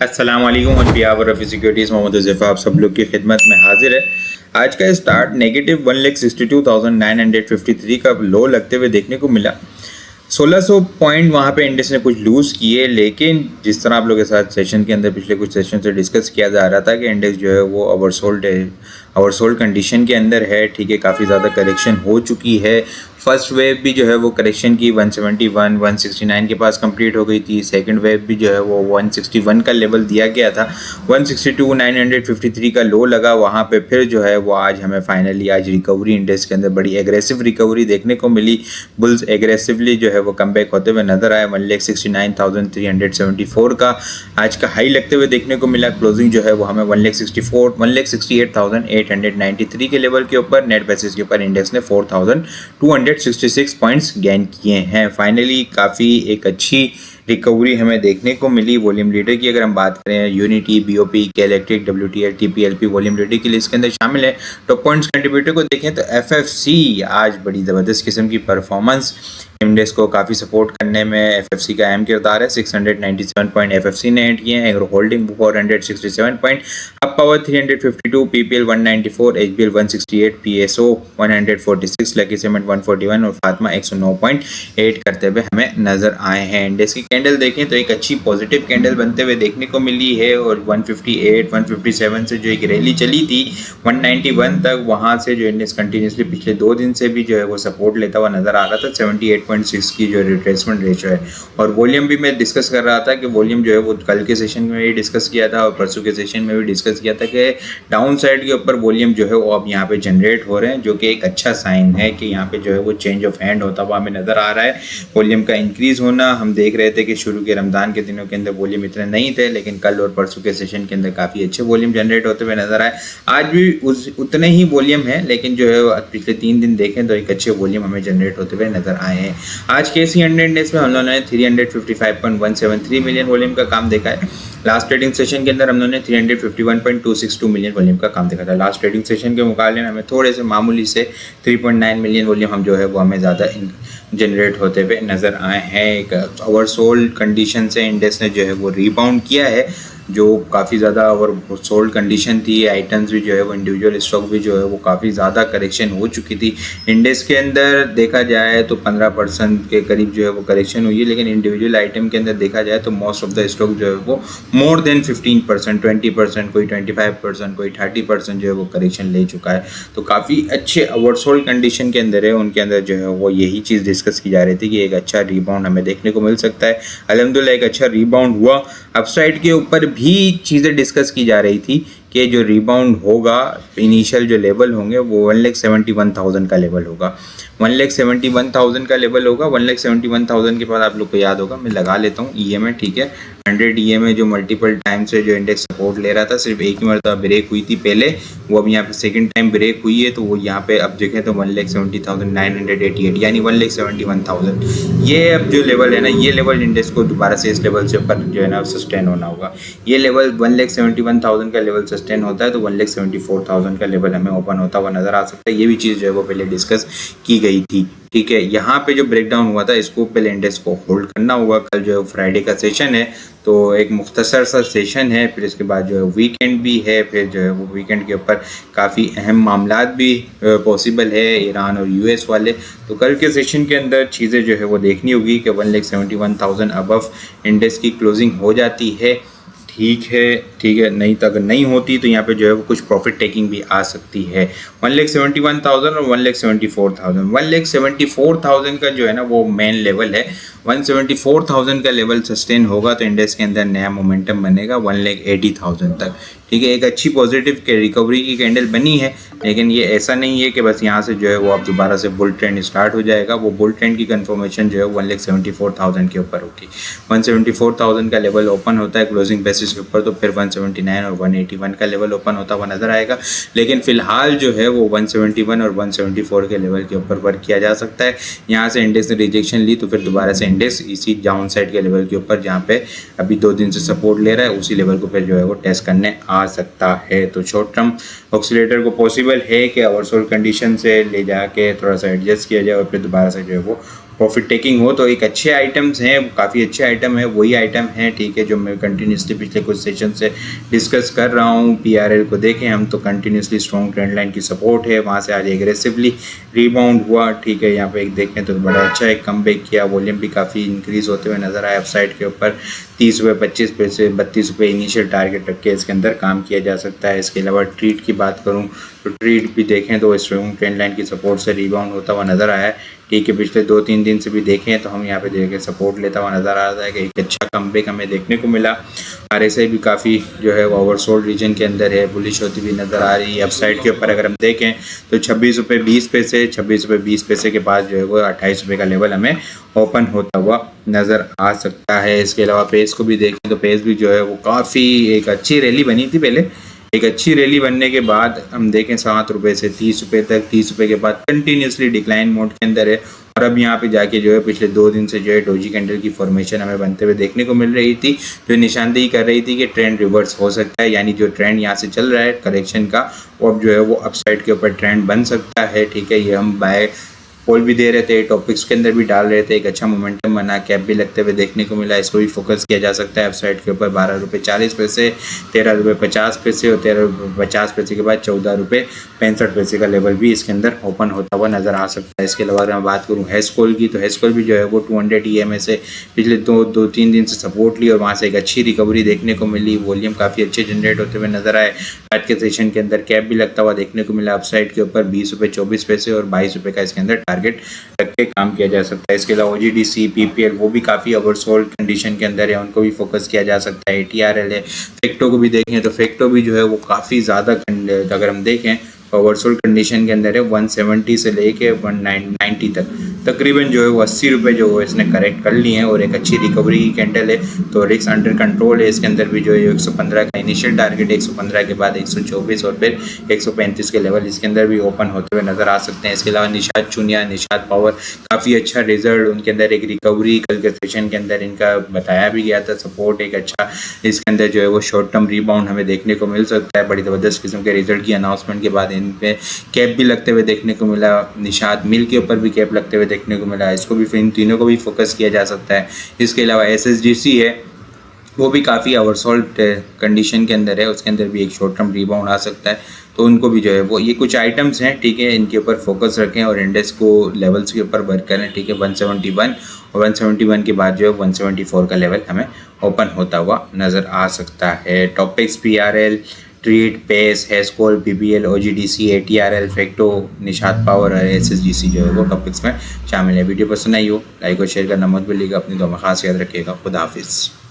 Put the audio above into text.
अस्सलाम वालेकुम और बिहाफ रफ़ी सिक्योरिटीज़ मोहम्मद हुज़ैफ़ा आप सब लोग की खिदमत में हाजिर है। आज का स्टार्ट नेगेटिव 1,62,953 का लो लगते हुए देखने को मिला। 1600 पॉइंट वहाँ पे इंडेक्स ने कुछ लूज़ किए, लेकिन जिस तरह आप लोगों के साथ सेशन के अंदर पिछले कुछ सेशन से डिस्कस किया जा रहा था कि इंडेक्स जो है वो ओवरसोल्ड कंडीशन के अंदर है। ठीक है, काफ़ी ज़्यादा करेक्शन हो चुकी है। फर्स्ट वेव भी जो है वो करेक्शन की 171 169 के पास कंप्लीट हो गई थी। सेकंड वेव भी जो है वो 161 का लेवल दिया गया था। 162 953 का लो लगा वहाँ पे। फिर जो है वो आज हमें फाइनली आज रिकवरी इंडेक्स के अंदर बड़ी एग्रेसिव रिकवरी देखने को मिली। बुल्स एग्रेसिवली जो है वो कमबैक होते हुए नजर आए। 1,69,374 का आज का हाई लगते हुए देखने को मिला। क्लोजिंग जो है वो हमें 1,68,893 के लेवल के ऊपर नेट बेसिस के ऊपर इंडेक्स ने 4,266 पॉइंट्स गेन किए हैं। फाइनली काफ़ी एक अच्छी रिकवरी हमें देखने को मिली। वॉल्यूम लीडर की अगर हम बात करें, यूनिटी, बीओपी, के electric, WTL, TPLP volume leader की लिस्ट के अंदर शामिल है। टॉप पॉइंट्स कंट्रीब्यूटर को देखें तो FFC आज बड़ी ज़बरदस्त किस्म की परफॉर्मेंस इंडेक्स को काफ़ी सपोर्ट करने में FFC का अहम किरदार है। 697 पॉइंट FFC ने एड किए हैं। Holding 467 point, up power 352, PPL 194, HBL 168, PSO 146, lucky cement 141 और फातिमा 109 पॉइंट एड करते हुए हमें नज़र आए हैं। इंडेक्स की कैंडल देखें तो एक अच्छी पॉजिटिव कैंडल बनते हुए देखने को मिली है और 158 157 से जो एक रैली चली थी 191 तक, वहाँ से जो इंडेक्स कंटिन्यूसली पिछले 2 दिन से भी जो है वो सपोर्ट लेता हुआ नज़र आ रहा था। 78.6 की जो रिट्रेसमेंट रेशो है। और वॉल्यूम भी मैं डिस्कस कर रहा था कि वॉल्यूम जो है वो कल के सेशन में भी डिस्कस किया था और परसों के सेशन में भी डिस्कस किया था कि डाउन साइड के ऊपर वॉल्यूम जो है वो अब यहाँ पे जनरेट हो रहे हैं, जो कि एक अच्छा साइन है कि यहाँ पे जो है वो चेंज ऑफ हैंड होता हुआ हमें नज़र आ रहा है। वॉल्यूम का इंक्रीज़ होना हम देख रहे थे कि शुरू के रमज़ान के दिनों के अंदर वॉल्यूम इतने नहीं थे, लेकिन कल और परसों के सेशन के अंदर काफ़ी अच्छे वॉल्यूम जनरेट होते हुए नज़र आए। आज भी उतने ही वॉल्यूम है, लेकिन जो है पिछले 3 दिन देखें तो एक अच्छे वॉल्यूम हमें जनरेट होते हुए नज़र आए हैं। आज के सी 100 इंडेक्स में हम लोगों ने 355.173 मिलियन वॉल्यूम का काम देखा है। लास्ट ट्रेडिंग सेशन के अंदर हम लोगों ने 351.262 मिलियन वॉल्यूम का काम देखा था। लास्ट ट्रेडिंग सेशन के मुकाबले में हमें थोड़े से मामूली से 3.9 मिलियन वॉल्यूम हम जो है वो हमें ज़्यादा जनरेट होते हुए नज़र आए हैं। एक ओवरसोल्ड कंडीशन से इंडेक्स ने जो है वो रीबाउंड किया है, जो काफ़ी ज़्यादा ओवरसोल्ड कंडीशन थी। आइटम्स भी जो है वो इंडिविजुअल स्टॉक भी जो है वो काफ़ी ज़्यादा करेक्शन हो चुकी थी। इंडेक्स के अंदर देखा जाए तो 15% के करीब जो है वो करेक्शन हुई है, लेकिन इंडिविजुअल आइटम के अंदर देखा जाए तो मोस्ट ऑफ द स्टॉक जो है वो मोर देन 15%, 20%, कोई 25%, कोई 30% जो है वो करेक्शन ले चुका है। तो काफ़ी अच्छे ओवरसोल्ड कंडीशन के अंदर है, उनके अंदर जो है वो यही चीज़ डिस्कस की जा रही थी कि एक अच्छा रीबाउंड हमें देखने को मिल सकता है। अल्हम्दुलिल्लाह एक अच्छा रीबाउंड हुआ। अपसाइड के ऊपर भी चीज़ें डिस्कस की जा रही थी कि जो रीबाउंड होगा, इनिशियल जो लेवल होंगे वो 1,71,000 का लेवल होगा। 1,71,000 का लेवल होगा। 1,71,000 के बाद आप लोग को याद होगा, मैं लगा लेता हूँ EMA, ठीक है। 100 EMA जो मल्टीपल टाइम से जो इंडेक्स सपोर्ट ले रहा था, सिर्फ एक ही मरतबा ब्रेक हुई थी पहले, वो अब यहाँ पे सेकंड टाइम ब्रेक हुई है। तो वो यहाँ पे अब देखें तो 1,70,988 यानी 1,71,000 ये अब जो लेवल है ना, ये लेवल इंडेक्स को दोबारा से इस लेवल से ऊपर जो है ना सस्टेन होना होगा। ये लेवल 1,71,000 का लेवल सस्टेन होता है तो 1,74,000 का लेवल हमें ओपन होता हुआ नज़र आ सकता है। ये भी चीज़ जो है वो पहले डिस्कस की गई थी, ठीक है। यहाँ पे जो ब्रेकडाउन हुआ था इसको पहले इंडेक्स को होल्ड करना होगा। कल जो है फ्राइडे का सेशन है, तो एक मुख्तसर सा सेशन है, फिर इसके बाद जो है वीकेंड भी है, फिर जो है वो वीकेंड के ऊपर काफ़ी अहम मामलात भी पॉसिबल है, ईरान और US वाले। तो कल के सेशन के अंदर चीज़ें जो है वो देखनी होगी कि 1,71,000 अबव इंडेक्स की क्लोजिंग हो जाती है, ठीक है। नहीं तो अगर नहीं होती तो यहाँ पे जो है वो कुछ प्रॉफिट टेकिंग भी आ सकती है। 1,71,000 और 1,74,000 1,74,000 का जो है ना वो मेन लेवल है। 1,74,000 का लेवल सस्टेन होगा तो इंडेक्स के अंदर नया मोमेंटम बनेगा 1,80,000 तक, ठीक है। एक अच्छी पॉजिटिव रिकवरी की कैंडल बनी है, लेकिन ये ऐसा नहीं है कि बस यहाँ से जो है वो अब दोबारा से बुल ट्रेंड स्टार्ट हो जाएगा। वो बुल ट्रेंड की कंफर्मेशन जो है 1,74,000 के ऊपर होगी। 1,74,000 का लेवल ओपन होता है क्लोजिंग बेसिस के ऊपर, तो फिर 179 और 181 का लेवल ओपन होता हुआ नजर आएगा। लेकिन फिलहाल जो है वो 171 और 174 के लेवल के ऊपर वर्क किया जा सकता है। यहाँ से इंडेक्स ने रिजेक्शन ली तो फिर दोबारा से इंडेक्स इसी डाउन साइड के लेवल के ऊपर, जहाँ पे अभी 2 दिन से सपोर्ट ले रहा है, उसी लेवल को फिर जो है वो टेस्ट करने आ सकता है। तो शॉर्ट टर्म ऑक्सीलेटर को पॉसिबल है कि ओवरसोल्ड कंडीशन से ले जाके थोड़ा सा एडजस्ट किया जाए और फिर दोबारा से जो है वो प्रॉफिट टेकिंग हो, तो एक अच्छे आइटम्स हैं, काफ़ी अच्छे आइटम है, वही आइटम हैं, ठीक है, जो मैं कंटिन्यूसली पिछले कुछ सेशन से डिस्कस कर रहा हूँ। पीआरएल को देखें हम तो कंटिन्यूसली स्ट्रॉन्ग ट्रेंड लाइन की सपोर्ट है, वहाँ से आज एग्रेसिवली रिबाउंड हुआ, ठीक है। यहाँ पे एक देखें तो बड़ा अच्छा एक कमबैक किया, वॉल्यूम भी काफ़ी इंक्रीज होते हुए नजर आया अपसाइड के ऊपर। 30 रुपये 25 पैसे 32 रुपये इनिशियल टारगेट रख के इसके अंदर काम किया जा सकता है। इसके अलावा ट्रीट की बात करूँ तो ट्रीट भी देखें तो स्ट्रॉन्ग ट्रेंड लाइन की सपोर्ट से रिबाउंड होता हुआ नजर आया है, ठीक है। पिछले 2-3 दिन से भी देखें तो हम यहाँ पे देखें सपोर्ट लेता हुआ नजर आ रहा है कि एक अच्छा कमबैक हमें देखने को मिला। आरएसआई भी काफ़ी जो है वो ओवरसोल्ड रीजन के अंदर है, बुलिश होती हुई नजर आ रही है। अपसाइड के ऊपर अगर हम देखें तो 26 रुपये 20 पैसे 26 रुपये 20 पैसे के बाद जो है वो 28 रुपये का लेवल हमें ओपन होता हुआ नज़र आ सकता है। इसके अलावा पेस को भी देखें तो पेस भी जो है वो काफ़ी एक अच्छी रैली बनी थी, पहले एक अच्छी रैली बनने के बाद हम देखें 7 रुपये से 30 रुपये तक, 30 रुपये के बाद कंटिन्यूसली डिक्लाइन मोड के अंदर है। और अब यहाँ पे जाके जो है पिछले 2 दिन से जो है डोजी कैंडल की फॉर्मेशन हमें बनते हुए देखने को मिल रही थी, जो निशानदेही कर रही थी कि ट्रेंड रिवर्स हो सकता है, यानी जो ट्रेंड यहाँ से चल रहा है करेक्शन का, वो अब जो है वो अपसाइड के ऊपर ट्रेंड बन सकता है, ठीक है। ये हम बाय कॉल भी दे रहे थे, टॉपिक्स के अंदर भी डाल रहे थे, एक अच्छा मोमेंटम बना, कैप भी लगते हुए देखने को मिला। इसको भी फोकस किया जा सकता है अपसाइड के ऊपर 12 रुपये 40 पैसे 13 रुपये 50 पैसे और 13 रुपये 50 पैसे के बाद 14 रुपये 65 पैसे का लेवल भी इसके अंदर ओपन होता हुआ नजर आ सकता है। इसके अलावा अगर मैं बात करूँ हेस्कोल की तो हेस्कोल भी जो है वो 200 EMA से पिछले 2-3 दिन से सपोर्ट ली और वहाँ से एक अच्छी रिकवरी देखने को मिली। वॉल्यूम काफ़ी अच्छे जनरेट होते हुए नजर आए। आज के सेशन के अंदर कैप भी लगता हुआ देखने को मिला अपसाइड के ऊपर 20 रुपये 24 पैसे और 22 रुपये का इसके अंदर टारगेट रख के काम किया जा सकता है। इसके अलावा OGDC PPL वो भी काफ़ी ओवरसोल्ड कंडीशन के अंदर है, उनको भी फोकस किया जा सकता है। ATRL है, फेक्टो को भी देखें तो फेक्टो भी जो है वो काफ़ी ज़्यादा अगर हम देखें ओवरसोल्ड कंडीशन के अंदर है। 170 से लेके 190 तक तकरीबन जो है वो 80 रुपये जो है इसने करेक्ट कर लिए हैं और एक अच्छी रिकवरी की कैंडल है, तो रिस्क अंडर कंट्रोल है। इसके अंदर भी जो है 115 का इनिशियल टारगेट, 115 के बाद 124 और फिर 135 के लेवल इसके अंदर भी ओपन होते हुए नजर आ सकते हैं। इसके अलावा निषाद चुनिया, निषाद पावर काफ़ी अच्छा रिजल्ट, उनके अंदर एक रिकवरी कल के सेशन के अंदर इनका बताया भी गया था, सपोर्ट एक अच्छा, इसके अंदर जो है वो शॉर्ट टर्म रिबाउंड हमें देखने को मिल सकता है। बड़ी ज़बरदस्त किस्म के रिजल्ट की अनाउंसमेंट के बाद इन पे कैप भी लगते हुए देखने को मिला। निषाद मिल के ऊपर भी कैप लगते हुए देखने को मिला, इसको भी इन तीनों को भी फोकस किया जा सकता है। इसके अलावा SSGC है, वो भी काफ़ी ओवरसोल्ड कंडीशन के अंदर है, उसके अंदर भी एक शॉर्ट टर्म रिबाउंड आ सकता है, तो उनको भी जो है वो ये कुछ आइटम्स हैं, ठीक है, इनके ऊपर फोकस रखें और इंडेक्स को लेवल्स के ऊपर वर्क करें, ठीक है। 171 और 171 के बाद जो है 174 का लेवल हमें ओपन होता हुआ नज़र आ सकता है। Topics PRL, Treet, Pace, Hascol, PPL, OGDC, ATRL, Fecto, Nishat power और SSGC जो है वो टॉपिक्स में शामिल है। वीडियो पसंद आई हो लाइक और शेयर करना मत भूलिएगा। अपनी दुआ में खास याद रखिएगा। खुदा हाफिज़।